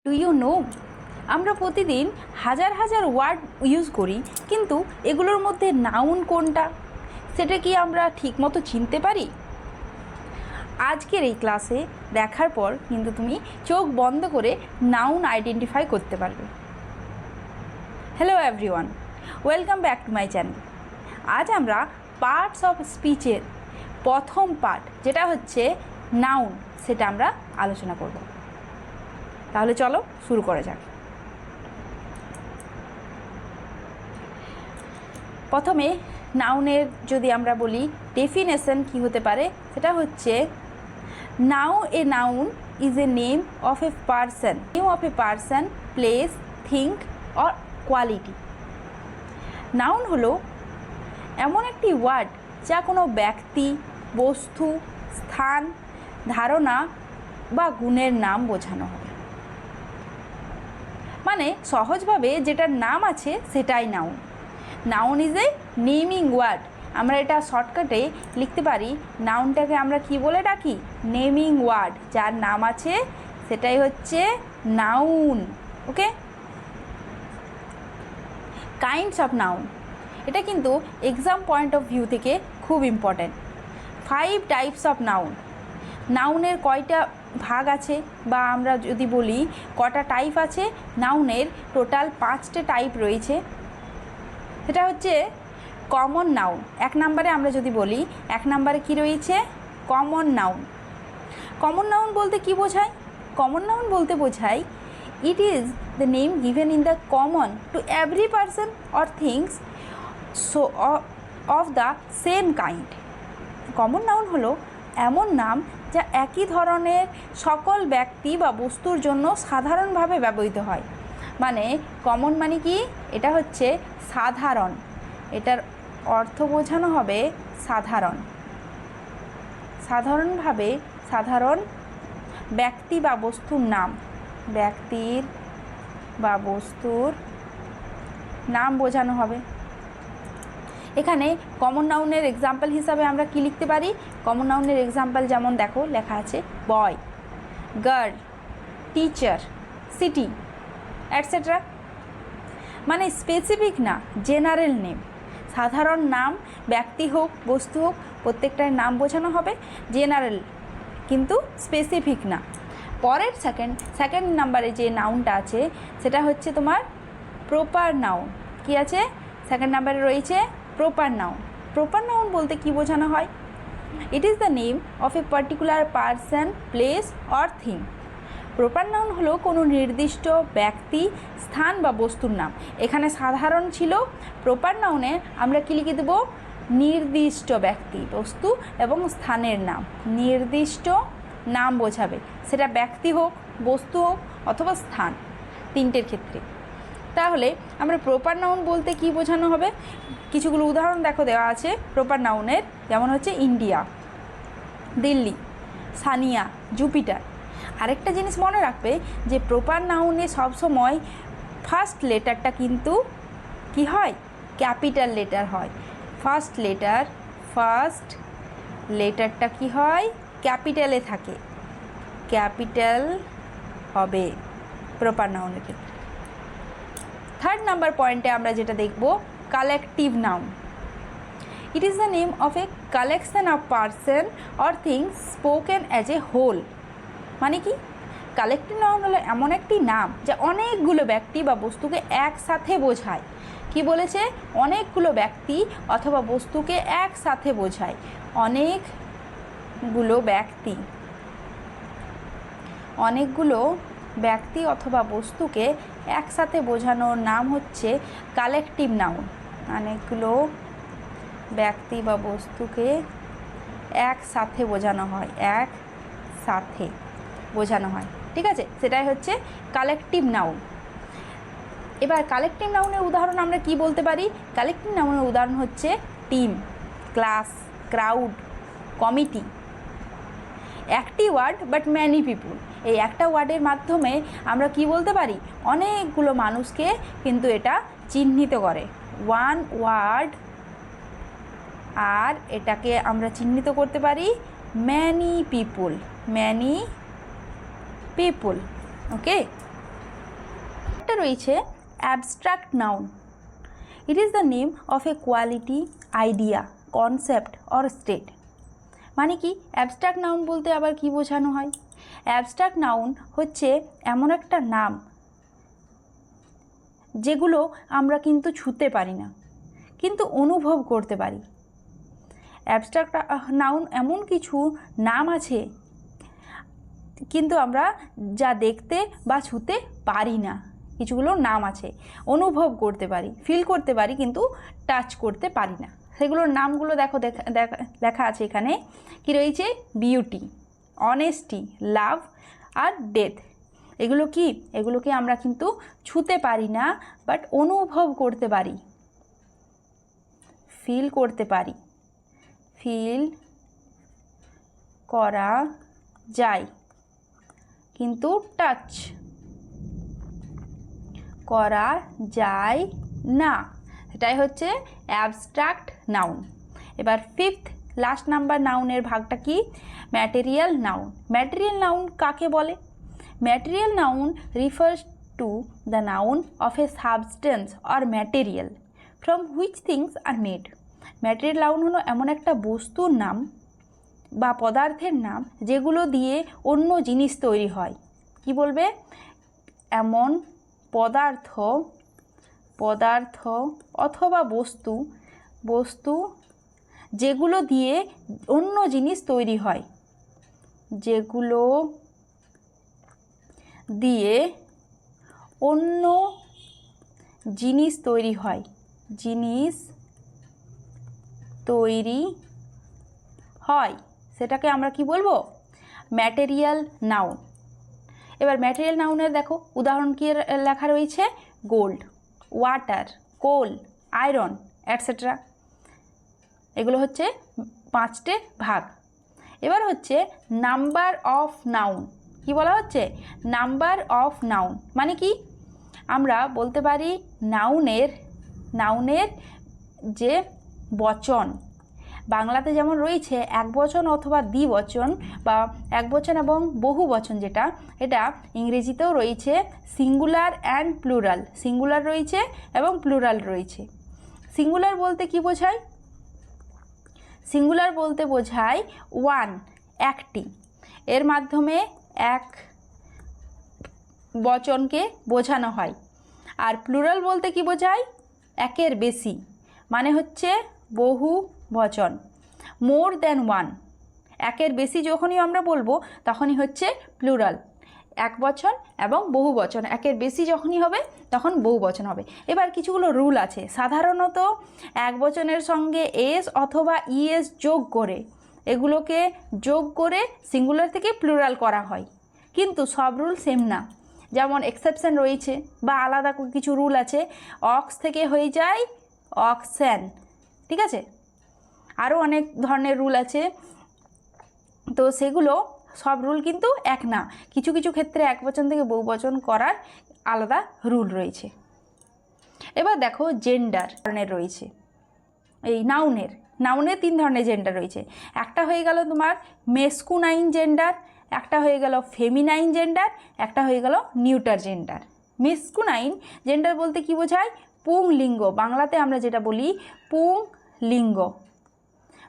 Do you know, আমরা প্রতিদিন হাজার হাজার ওয়ার্ড ইউজ করি, কিন্তু এগুলোর মধ্যে নাউন কোনটা সেটা কি আমরা ঠিকমতো চিনতে পারি? আজকের এই ক্লাসে দেখার পর কিন্তু তুমি চোখ বন্ধ করে নাউন আইডেন্টিফাই করতে পারবে। Hello everyone, welcome back to my channel. আজ আমরা পার্টস অফ স্পিচের প্রথম পার্ট, যেটা হচ্ছে নাউন, সেটা আমরা আলোচনা করব। তাহলে চলো শুরু করা যাক। প্রথমে নাউনের যদি আমরা বলি ডেফিনেশন কি হতে পারে, সেটা হচ্ছে a noun is a name of a person, place, think or quality. Noun হলো এমন একটি ওয়ার্ড যা কোনো ব্যক্তি, বস্তু, স্থান, ধারণা বা গুণের নাম বোঝানো হবে। মানে সহজভাবে যেটার নাম আছে সেটাই noun. Noun is a naming word. আমরা এটা শর্টকাটে লিখতে পারি, নাউনটাকে আমরা কি বলে ডাকি? Naming word. যার নাম আছে সেটাই হচ্ছে noun. Okay, kinds of noun, এটা কিন্তু এক্সাম পয়েন্ট অফ ভিউ থেকে খুব ইম্পর্ট্যান্ট। 5 types of noun. নাউনের কয়টা ভাগ আছে, বা আমরা যদি বলি কটা টাইপ আছে, নাউনের টোটাল 5টে টাইপ রয়েছে। সেটা হচ্ছে কমন নাউন। 1 নম্বরে আমরা যদি বলি, 1 নম্বরে কি রয়েছে? Common noun. কমন নাউন বলতে কি বোঝায়? কমন নাউন বলতে বোঝায় ইট is the name given in the common to every person or things so of the same kind. Common noun হলো এমন নাম যা একই ধরনের সকল ব্যক্তি বা বস্তুর জন্য সাধারণভাবে ব্যবহৃত হয়। মানে কমন মানে কি? এটা হচ্ছে সাধারণ। এটার অর্থ বোঝানো হবে সাধারণ। সাধারণভাবে, সাধারণ ব্যক্তি বা বস্তুর নাম, ব্যক্তির বা বস্তুর নাম বোঝানো হবে। এখানে কমন নাউনের এক্সাম্পল হিসাবে আমরা কি লিখতে পারি? কমন নাউনের এক্সাম্পল যেমন দেখো লেখা আছে বয়, গার্ল, টিচার, সিটি, এটসেট্রা। মানে স্পেসিফিক না, জেনারেল নেম। সাধারণ নাম, ব্যক্তি হোক, বস্তু হোক, প্রত্যেকটার নাম বোঝানো হবে জেনারেল, কিন্তু স্পেসিফিক না। পরের সেকেন্ড নাম্বারে যে নাউনটা আছে সেটা হচ্ছে তোমার প্রপার নাউন। কি আছে? সেকেন্ড নাম্বারে রয়েছে প্রপার নাউন। প্রপার নাউন বলতে কি বোঝানো হয়? ইট is the name of a particular person, place or thing. Proper noun হলো কোনো নির্দিষ্ট ব্যক্তি, স্থান বা বস্তুর নাম। এখানে সাধারণ ছিল, প্রপার নাউনে আমরা কি লিখে দেবো? নির্দিষ্ট ব্যক্তি, বস্তু এবং স্থানের নাম। নির্দিষ্ট নাম বোঝাবে, সেটা ব্যক্তি হোক, বস্তু হোক অথবা স্থান, তিনটের ক্ষেত্রে। তাহলে আমরা প্রপার নাউন বলতে কি বোঝানো হবে? কিছুগুলো উদাহরণ দেখো দেওয়া আছে প্রপার নাউনের, যেমন হচ্ছে ইন্ডিয়া, দিল্লি, সানিয়া, জুপিটার। আরেকটা জিনিস মনে রাখবে যে প্রপার নাউনে সবসময় ফার্স্ট লেটারটা কিন্তু কি হয়? ক্যাপিটাল লেটার হয়। ফার্স্ট লেটারটা কি হয়? ক্যাপিটালে থাকে, ক্যাপিটাল হবে প্রপার নাউনের ক্ষেত্রে। থার্ড নাম্বার পয়েন্টে আমরা যেটা দেখব, collective noun. It is the name of a collection of person or things spoken as a whole. মানে কি? কালেকটিভ নাউন হলো এমন একটি নাম যা অনেকগুলো ব্যক্তি বা বস্তুকে একসাথে বোঝায়। কি বলেছে? অনেকগুলো ব্যক্তি অথবা বস্তুকে একসাথে বোঝায়। অনেকগুলো ব্যক্তি অথবা বস্তুকে একসাথে বোঝানোর নাম হচ্ছে কালেকটিভ নাউন। অনেকগুলো ব্যক্তি বা বস্তুকে একসাথে বোঝানো হয়, ঠিক আছে? সেটাই হচ্ছে কালেকটিভ নাউন। এবার কালেকটিভ নাউনের উদাহরণ আমরা কি বলতে পারি? কালেকটিভ নাউনের উদাহরণ হচ্ছে টিম, ক্লাস, ক্রাউড, কমিটি। একটি ওয়ার্ড বাট ম্যানি পিপুল। এই একটা ওয়ার্ডের মাধ্যমে আমরা কি বলতে পারি? অনেকগুলো মানুষকে কিন্তু এটা চিহ্নিত করে। ওয়ান ওয়ার্ড, আর এটাকে আমরা চিহ্নিত করতে পারি ম্যানি পিপুল। ওকে, পরেরটা রয়েছে abstract noun. It is the name of A quality, idea, concept or state. মানে কি অ্যাবস্ট্রাক্ট নাউন বলতে আবার কি বোঝানো হয়? অ্যাবস্ট্রাক্ট নাউন হচ্ছে এমন একটা নাম যেগুলো আমরা কিন্তু ছুঁতে পারি না, কিন্তু অনুভব করতে পারি। অ্যাবস্ট্রাক্ট নাউন এমন কিছু নাম আছে কিন্তু আমরা যা দেখতে বা ছুঁতে পারি না, কিছুগুলো নাম আছে, অনুভব করতে পারি, ফিল করতে পারি, কিন্তু টাচ করতে পারি না। সেগুলোর নামগুলো দেখো, লেখা আছে এখানে। কি রয়েছে? বিউটি, অনেস্টি, লাভ আর ডেথ। এগুলোকে আমরা কিন্তু ছুঁতে পারি না, বাট অনুভব করতে পারি, ফিল করতে পারি, ফিল করা যায়, কিন্তু টাচ করা যায় না। এটাই হচ্ছে অ্যাবস্ট্রাক্ট নাউন। এবার ফিফথ লাস্ট নাম্বার নাউনের ভাগটা কি? Material noun. ম্যাটেরিয়াল নাউন কাকে বলে? Material noun refers to the noun of a substance or material from which things are made. Material noun হলো এমন একটা বস্তুর নাম বা পদার্থের নাম যেগুলো দিয়ে অন্য জিনিস তৈরি হয়। কি বলবে? এমন পদার্থ অথবা বস্তু যেগুলো দিয়ে অন্য জিনিস তৈরি হয়, যেগুলো দিয়ে অন্য জিনিস তৈরি হয়, সেটাকে আমরা কি বলবো? Material noun. এবার ম্যাটেরিয়াল নাউনের দেখো উদাহরণ কি লেখা রয়েছে? গোল্ড, ওয়াটার, কোল, আয়রন, অ্যাটসেট্রা। এগুলো হচ্ছে 5টে ভাগ। এবার হচ্ছে নাম্বার অফ নাউন। কি বলা হচ্ছে? নাম্বার অফ নাউন মানে কি? আমরা বলতে পারি নাউনের যে বচন, বাংলাতে যেমন রয়েছে একবচন অথবা দ্বিবচন বা একবচন এবং বহু বচন, যেটা এটা ইংরেজিতেও রয়েছে সিঙ্গুলার অ্যান্ড প্লুরাল। সিঙ্গুলার রয়েছে এবং প্লুরাল রয়েছে। সিঙ্গুলার বলতে কি বোঝায়? সিঙ্গুলার বলতে বোঝায় ওয়ান, একটি, এর মাধ্যমে এক বচনকে বোঝানো হয়। আর প্লুরাল বলতে কি বোঝায়? একের বেশি, মানে হচ্ছে বহু বচন, মোর দ্যান ওয়ান। একের বেশি যখনই আমরা বলবো তখনই হচ্ছে প্লুরাল, এক বচন এবং বহু বচন। একের বেশি যখনই হবে তখন বহু বচন হবে। এবার কিছুগুলো রুল আছে। সাধারণত এক বচনের সঙ্গে এস অথবা ইএস এগুলোকে যোগ করে সিঙ্গুলার থেকে প্লুরাল করা হয়, কিন্তু সব রুল সেম না। যেমন এক্সেপশন রয়েছে বা আলাদা কিছু রুল আছে। অক্স থেকে হয়ে যায় অক্সেন, ঠিক আছে? আরও অনেক ধরনের রুল আছে, তো সেগুলো সব রুল কিন্তু এক না। কিছু কিছু ক্ষেত্রে এক বচন থেকে বহু বচন করার আলাদা রুল রয়েছে। এবার দেখো জেন্ডার ধরনের রয়েছে। এই নাউনের 3 ধরনের জেন্ডার রয়েছে। একটা হয়ে গেল তোমার মেসকুনাইন জেন্ডার, একটা হয়ে গেল ফেমিনাইন জেন্ডার, একটা হয়ে গেল নিউটার জেন্ডার। মেসকুনাইন জেন্ডার বলতে কি বোঝায়? পুংলিঙ্গ। বাংলাতে আমরা যেটা বলি পুংলিঙ্গ,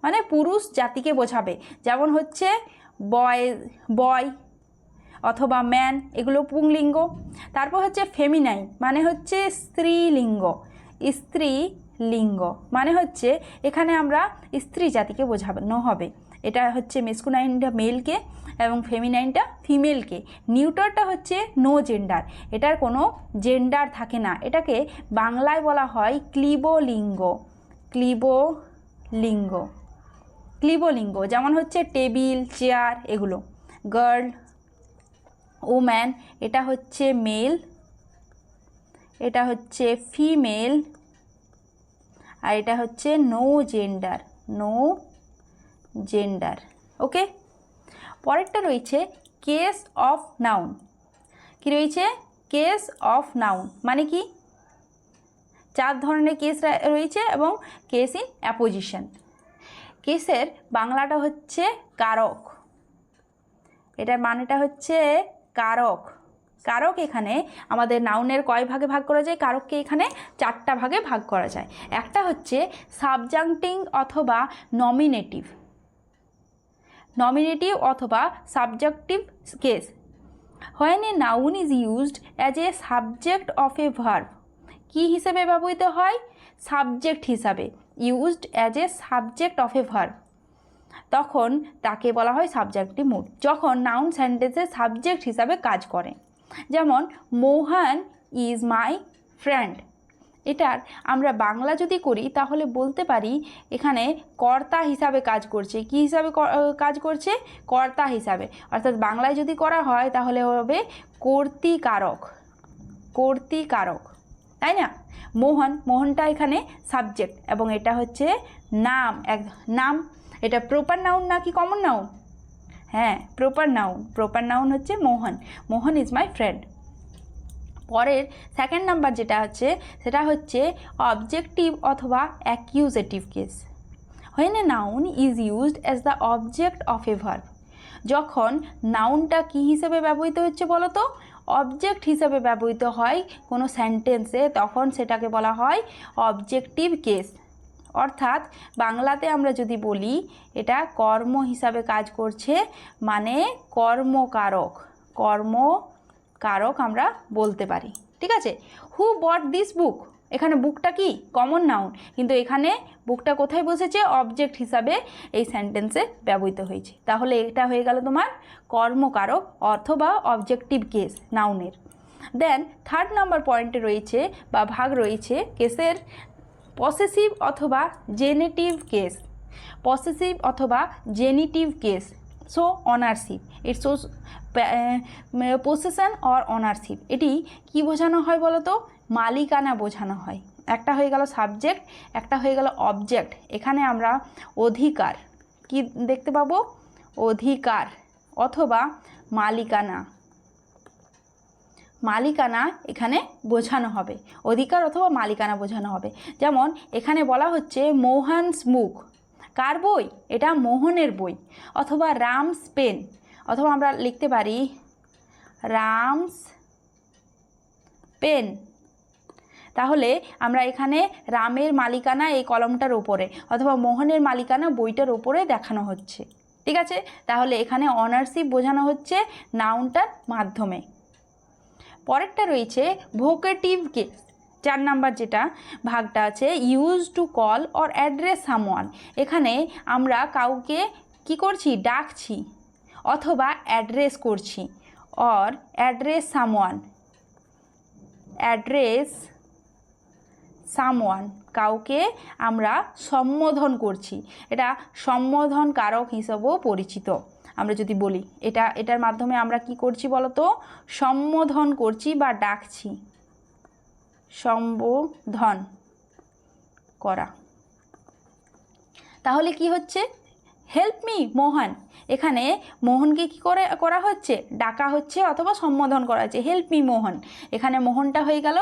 মানে পুরুষ জাতিকে বোঝাবে। যেমন হচ্ছে বয় অথবা ম্যান, এগুলো পুংলিঙ্গ। তারপর হচ্ছে ফেমিনাইন, মানে হচ্ছে স্ত্রীলিঙ্গ। স্ত্রীলিঙ্গ মানে হচ্ছে এখানে আমরা স্ত্রী জাতিকে বোঝানো হবে। এটা হচ্ছে মেসকুনাইনটা মেলকে এবং ফেমিনাইনটা ফিমেলকে। নিউটারটা হচ্ছে নো জেন্ডার, এটার কোনো জেন্ডার থাকে না। এটাকে বাংলায় বলা হয় ক্লিবলিঙ্গ। ক্লিবলিঙ্গ যেমন হচ্ছে টেবিল, চেয়ার, এগুলো। গার্ল, ওম্যান, এটা হচ্ছে মেল, এটা হচ্ছে ফিমেল, আর এটা হচ্ছে নো জেন্ডার। ওকে, পরেরটা রয়েছে কেস অফ নাউন। কি রয়েছে? কেস অফ নাউন মানে কি? 4 ধরনের কেস রয়েছে এবং কেস ইন অ্যাপোজিশন। কেসের বাংলাটা হচ্ছে কারক, এটার মানেটা হচ্ছে কারক, কারক এখানে আমাদের নাউনের কয় ভাগে ভাগ করা যায়? কারককে এখানে 4টা ভাগে ভাগ করা যায়। একটা হচ্ছে সাবজাংটিভ অথবা নমিনেটিভ, নমিনেটিভ অথবা subjective case. When a noun is used as a subject of a verb, কি হিসেবে ব্যবহৃত হয়? সাবজেক্ট হিসাবে, used as a subject of A verb, তখন তাকে বলা হয় সাবজেক্টিভ মুড। যখন নাউন সেন্টেন্সের সাবজেক্ট হিসাবে কাজ করে, যেমন মোহন ইজ মাই ফ্রেন্ড, এটার আমরা বাংলা যদি করি তাহলে বলতে পারি এখানে কর্তা হিসাবে কাজ করছে। কি হিসাবে কাজ করছে? কর্তা হিসাবে। অর্থাৎ বাংলায় যদি করা হয় তাহলে হবে কর্তৃকারক, কর্তৃকারক, তাই না? মোহন, মোহনটা এখানে সাবজেক্ট এবং এটা হচ্ছে নাম, এক নাম। এটা প্রপার নাউন নাকি কমন নাউন? হ্যাঁ, প্রপার নাউন। প্রপার নাউন হচ্ছে মোহন, মোহন ইজ মাই ফ্রেন্ড। পরের সেকেন্ড নাম্বার যেটা হচ্ছে সেটা হচ্ছে অবজেক্টিভ অথবা accusative case. When a noun is used as the object of a verb, যখন নাউনটা কি হিসেবে ব্যবহৃত হচ্ছে বলো তো? অবজেক্ট হিসেবে ব্যবহৃত হয় কোনো সেন্টেন্সে, তখন সেটাকে বলা হয় অবজেক্টিভ কেস। অর্থাৎ বাংলাতে আমরা যদি বলি এটা কর্ম হিসাবে কাজ করছে, মানে কর্মকারক, কর্মকারক আমরা বলতে পারি। ঠিক আছে? হু বট দিস বুক, এখানে বুকটা কি? কমন নাউন, কিন্তু এখানে বুকটা কোথায় বসেছে? অবজেক্ট হিসাবে এই সেন্টেন্সে ব্যবহৃত হয়েছে। তাহলে এটা হয়ে গেল তোমার কর্মকারক অথবা অবজেক্টিভ কেস নাউনের। দেন থার্ড নাম্বার পয়েন্টে রয়েছে বা ভাগ রয়েছে কেসের পসেসিভ অথবা জেনেটিভ কেস, পসেসিভ অথবা genitive case. So ownership, it shows possession or ownership. এটি কি বোঝানো হয় বলো তো? মালিকানা বোঝানো হয়। একটা হয়ে গেল সাবজেক্ট, একটা হয়ে গেল অবজেক্ট। এখানে আমরা অধিকার কি দেখতে পাবো? অধিকার অথবা মালিকানা, মালিকানা এখানে বোঝানো হবে, অধিকার অথবা মালিকানা বোঝানো হবে। যেমন এখানে বলা হচ্ছে মোহনস বুক, কার বই? এটা মোহনের বই। অথবা রামস পেন, অথবা আমরা লিখতে পারি রামস পেন। তাহলে আমরা এখানে রামের মালিকানা এই কলমটার ওপরে, অথবা মোহনের মালিকানা বইটার ওপরে দেখানো হচ্ছে। ঠিক আছে? তাহলে এখানে অনারশিপ বোঝানো হচ্ছে নাউনটার মাধ্যমে। পরেরটা রয়েছে ভোকেটিভ কেস, 4 নাম্বার যেটা ভাগটা আছে, use to call or address someone. এখানে আমরা কাউকে কি করছি? ডাকছি অথবা অ্যাড্রেস করছি। Or address someone, address someone, কাউকে আমরা সম্বোধন করছি। এটা সম্বোধন কারক হিসেবেও পরিচিত। আমরা যদি বলি এটার মাধ্যমে আমরা কি করছি বলো তো? সম্বোধন করছি বা ডাকছি, সম্বোধন করা। তাহলে কি হচ্ছে? হেল্প মি মোহন, এখানে মোহনকে কি করা হচ্ছে? ডাকা হচ্ছে অথবা সম্বোধন করা হচ্ছে, হেল্প মি মোহন। এখানে মোহনটা হয়ে গেল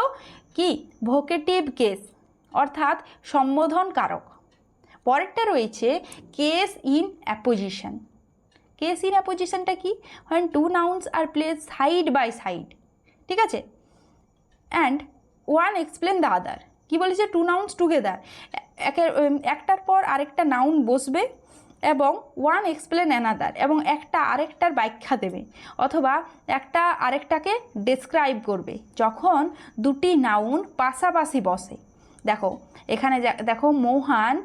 কি? ভোকেটিভ কেস, অর্থাৎ সম্বোধন কারক। পরেরটা রয়েছে case in apposition. Case in অ্যাপোজিশনটা কি? when two nouns are placed side by side, ঠিক আছে, and one explain the other. কী বলেছে? টু নাউন্স টুগেদার, একটার পর আরেকটা নাউন বসবে এবং ওয়ান এক্সপ্লেন অ্যানাদার, এবং একটা আরেকটার ব্যাখ্যা দেবে অথবা একটা আরেকটাকে ডেসক্রাইব করবে যখন দুটি নাউন পাশাপাশি বসে। দেখো এখানে দেখো, Mohan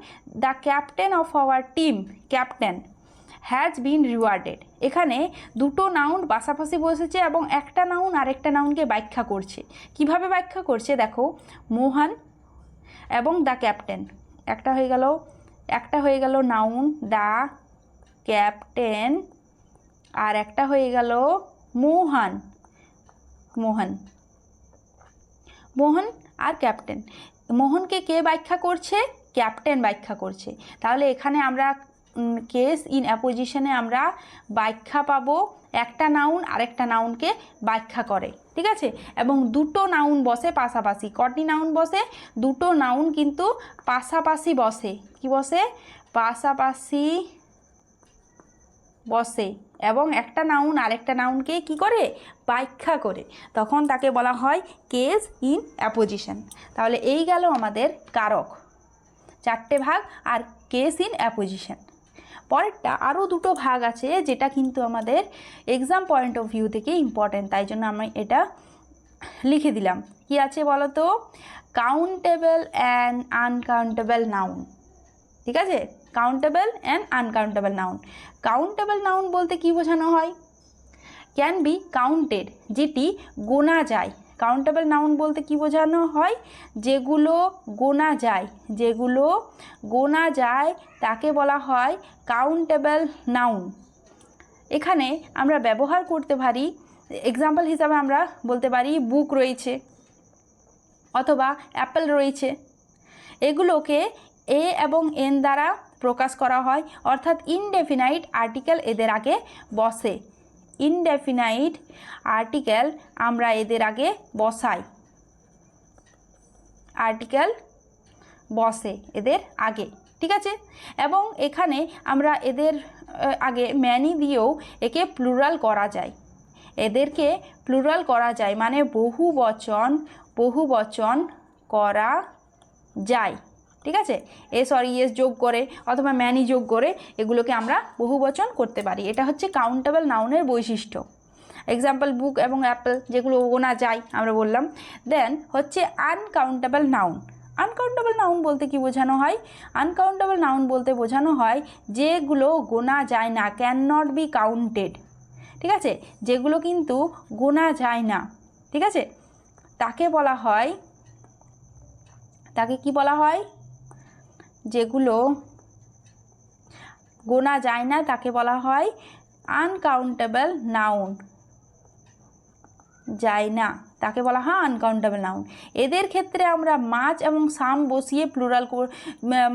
the captain of our team, captain has been rewarded. এখানে দুটো নাউন পাশাপাশি বসেছে এবং একটা নাউন আরেকটা নাউনকে ব্যাখ্যা করছে। কিভাবে ব্যাখ্যা করছে? দেখো, মোহন এবং দ্য ক্যাপ্টেন, একটা হয়ে গেল নাউন দ্য ক্যাপ্টেন, আর একটা হয়ে গেল মোহন, মোহন আর ক্যাপ্টেন। মোহনকে কে ব্যাখ্যা করছে? ক্যাপ্টেন ব্যাখ্যা করছে। তাহলে এখানে আমরা কেস ইন অ্যাপোজিশনে আমরা ব্যাখ্যা পাবো, একটা নাউন আরেকটা নাউনকে ব্যাখ্যা করে। ঠিক আছে? এবং দুটো নাউন বসে পাশাপাশি। কটি নাউন বসে? দুটো নাউন কিন্তু পাশাপাশি বসে। কি বসে? পাশাপাশি বসে এবং একটা নাউন আরেকটা নাউনকে কি করে ব্যাখ্যা করে, তখন তাকে বলা হয় কেস ইন অ্যাপোজিশন। তাহলে এই গেল আমাদের কারক, 4টে ভাগ আর কেস ইন অ্যাপোজিশন। পরেরটা আরও 2টো ভাগ আছে যেটা কিন্তু আমাদের এক্সাম পয়েন্ট অফ ভিউ থেকে ইম্পর্টেন্ট, তাই জন্য আমি এটা লিখে দিলাম। কি আছে বলো তো? Countable and uncountable noun. ঠিক আছে, countable and uncountable noun. Countable noun বলতে কি বোঝানো হয়? ক্যান বি কাউন্টেড, যেটি গোনা যায়। কাউন্টেবল নাউন বলতে কি বোঝানো হয়? যেগুলো গোনা যায়, যেগুলো গোনা যায় তাকে বলা হয় কাউন্টেবল নাউন। এখানে আমরা ব্যবহার করতে পারি, এক্সাম্পল হিসাবে আমরা বলতে পারি বুক রয়েছে অথবা অ্যাপেল রয়েছে। এগুলোকে এ এবং এন দ্বারা প্রকাশ করা হয়, অর্থাৎ ইনডেফিনাইট আর্টিকেল এদের আগে বসে। ইনডেফিনাইট আর্টিকেল আমরা এদের আগে বসাই, আর্টিকেল বসে এদের আগে। ঠিক আছে, এবং এখানে আমরা এদের আগে ম্যানি দিয়েও একে প্লুরাল করা যায়, এদেরকে প্লুরাল করা যায়, মানে বহু বচন করা যায়। ঠিক আছে, এস যোগ করে অথবা ম্যানি যোগ করে এগুলোকে আমরা বহু বচন করতে পারি। এটা হচ্ছে কাউন্টেবল নাউনের বৈশিষ্ট্য। এক্সাম্পল বুক এবং অ্যাপেল, যেগুলো গোনা যায় আমরা বললাম। দেন হচ্ছে আনকাউন্টেবল নাউন। আনকাউন্টেবল নাউন বলতে কি বোঝানো হয়? আনকাউন্টেবল নাউন বলতে বোঝানো হয় যেগুলো গোনা যায় না, ক্যান নট বি কাউন্টেড। ঠিক আছে, যেগুলো কিন্তু গোনা যায় না, ঠিক আছে, তাকে বলা হয়, তাকে কি বলা হয়? যেগুলো গোনা যায় না তাকে বলা হয় আনকাউন্টেবল নাউন। যায় না তাকে বলা হয় আনকাউন্টেবল নাউন। এদের ক্ষেত্রে আমরা মাছ এবং সাম বসিয়ে প্লুরাল,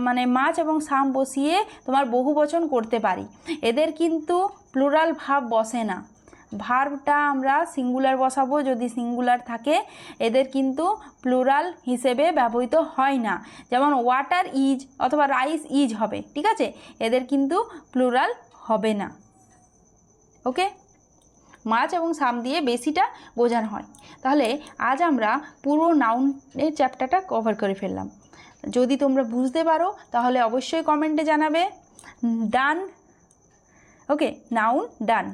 মানে মাছ এবং সাম বসিয়ে তোমার বহু বচন করতে পারি। এদের কিন্তু প্লুরাল ভাব বসে না, ভার্বটা আমরা সিঙ্গুলার বসাবো যদি সিঙ্গুলার থাকে। এদের কিন্তু প্লুরাল হিসেবে ব্যবহৃত হয় না, যেমন ওয়াটার ইজ অথবা রাইস ইজ হবে। ঠিক আছে, এদের কিন্তু প্লুরাল হবে না। ওকে, মাছ এবং সাম দিয়ে বেশিটা বোঝানো হয়। তাহলে আজ আমরা পুরো নাউনের চ্যাপ্টারটা কভার করে ফেললাম। যদি তোমরা বুঝতে পারো তাহলে অবশ্যই কমেন্টে জানাবে। ডান। ওকে, নাউন ডান।